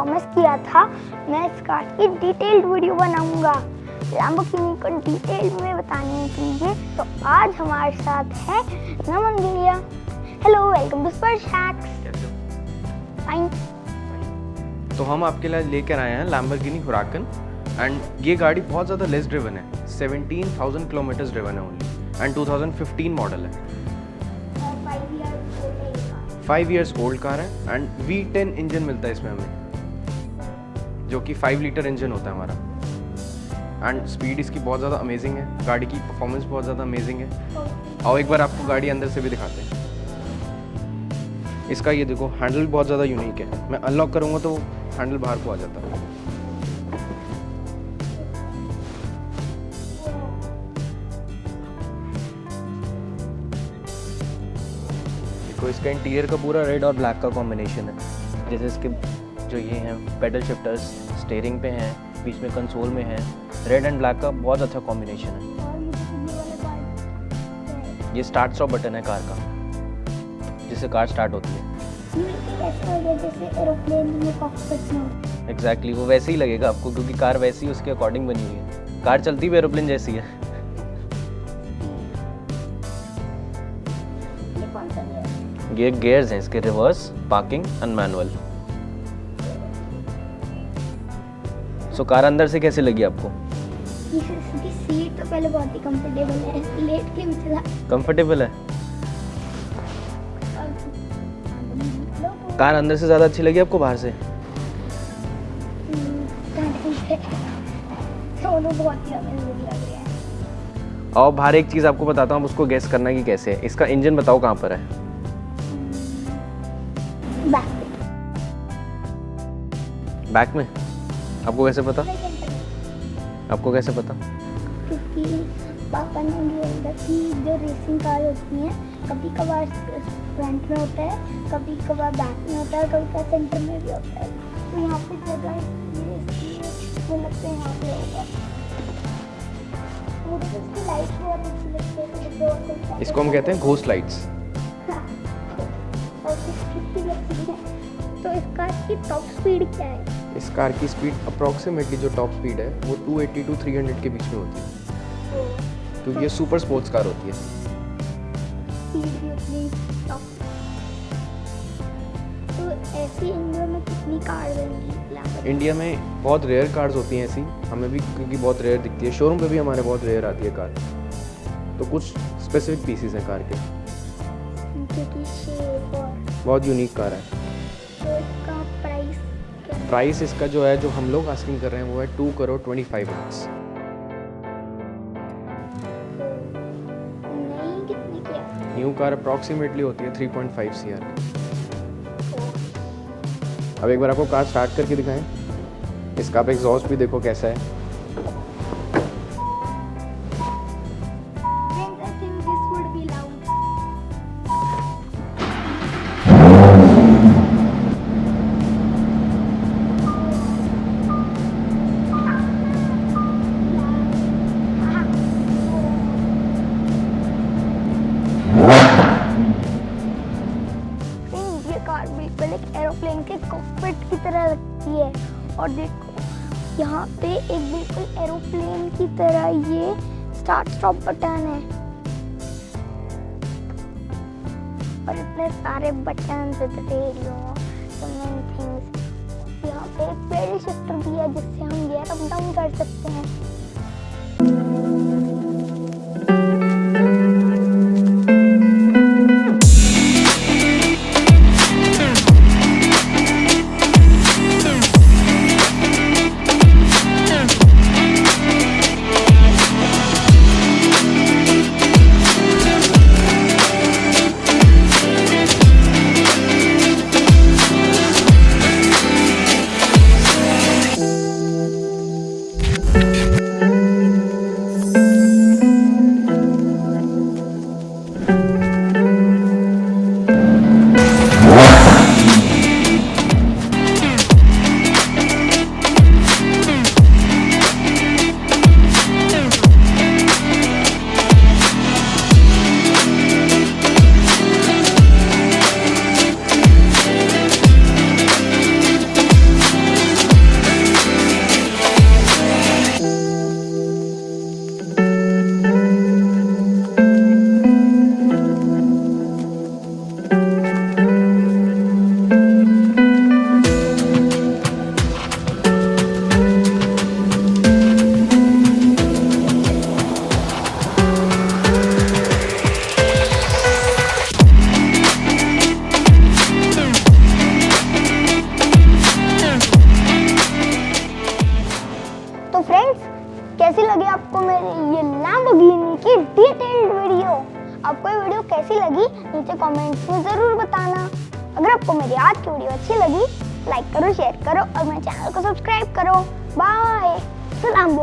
Promise किया था मैं इस कार की डिटेल्ड वीडियो बनाऊंगा, लैम्बोर्गिनी को डिटेल में बताने के लिए। तो आज हमारे साथ है नमन भैया। हेलो, वेलकम टू स्पर्श हैक्स। फाइन। तो हम आपके लिए लेकर आए हैं लैम्बोर्गिनी हुराकन एंड ये गाड़ी बहुत ज़्यादा लेस ड्रिवन है, 17,000 किलोमीटर्स ड्रिवन है ओनली एंड 2015 मॉडल है। 5 इयर्स ओल्ड कार है एंड V10 इंजन मिलता है इसमें हमें, जो कि 5 लीटर इंजन होता है हमारा। एंड स्पीड इसकी बहुत ज़्यादा अमेजिंग है, गाड़ी की परफॉर्मेंस बहुत ज़्यादा अमेजिंग है। और एक बार आपको गाड़ी अंदर से भी दिखाते हैं। इसका ये देखो, हैंडल भी बहुत ज़्यादा यूनिक है। मैं अनलॉक करूँगा तो हैंडल बाहर को आ जाता है। देखो, इसका इंटीरियर का पूरा रेड और ब्लैक का कॉम्बिनेशन है। जैसे इसके जो ये हैं पेडल शिफ्टर्स स्टीयरिंग पे हैं, बीच में कंसोल में है, रेड एंड ब्लैक का बहुत अच्छा कॉम्बिनेशन है। ये स्टार्ट स्टॉप बटन है कार का, जिससे कार स्टार्ट होती है। एग्जैक्टली वो वैसे ही लगेगा आपको, क्योंकि कार वैसी उसके अकॉर्डिंग बनी हुई है। कार चलती भी एरोप्लेन जैसी है। ये गियर्स हैं इसके, reverse, parking and manual. So car अंदर से कैसे लगी आपको? इसकी सीट तो पहले बहुत ही कंफर्टेबल है, लेट के भी चला कंफर्टेबल है। कार अंदर से ज़्यादा अच्छी लगी आपको बाहर से? दोनों बहुत ही अमेजिंग लग रहे हैं। और बाहर एक चीज़ आपको बताता हूँ, उसको गैस करना कि कैसे है। इसका इंजन बताओ कहाँ पर है? बैक में। आपको कैसे पता? आपको कैसे पता? क्योंकि पापा ने बोला कि जो रेसिंग कार होती हैं कभी कभार फ्रंट में होता है, कभी कभार बैक में होता है, कभी कभार सेंटर में भी होता है। तो यहाँ पे जगह मुझे लगता है यहाँ पे होगा। मुझे इसकी लाइट बहुत अच्छी लगती है। इसको हम कहते हैं घोस्ट लाइट्स। और कितनी लगती है। तो इस कार की टॉप स्पीड क्या है? इस कार की स्पीड अप्रॉक्सीमेटली जो टॉप स्पीड है वो 280 to 300 के बीच में होती है, क्योंकि ये सुपर स्पोर्ट्स कार होती है। तो ऐसी इंडिया में कितनी कार बनेंगी? इंडिया में बहुत रेयर कार्स होती हैं ऐसी, हमें भी क्योंकि बहुत रेयर दिखती है। शोरूम पे भी हमारे बहुत रेयर आती है कार, तो कुछ स्पेसिफिक पीसेस हैं कार के। बहुत यूनिक कार है। तो इसका प्राइस इसका जो है, जो हम लोग आस्किंग कर रहे हैं, वो है 2,25 lakhs। न्यू कार अप्रॉक्सीमेटली होती है 3.5 CR। अब एक बार आपको कार स्टार्ट करके दिखाएं। इसका आप एग्जॉस्ट भी देखो कैसा है। कार बिल्कुल एक एरोप्लेन के कॉकपिट की तरह लगती है। और देखो यहाँ पे एक बिल्कुल एरोप्लेन की तरह ये स्टार्ट स्टॉप बटन है, और इतने सारे button with radio, main things. यहाँ पे एक पेडल शिफ्टर भी है, जिससे हम गियर अप डाउन कर सकते हैं। कैसी लगी आपको मेरी ये लैम्बोर्गिनी की डिटेल्ड वीडियो? आपको ये वीडियो कैसी लगी नीचे कमेंट्स में ज़रूर बताना। अगर आपको मेरी आज की वीडियो अच्छी लगी लाइक करो, शेयर करो और मेरे चैनल को सब्सक्राइब करो। बाय, सलाम।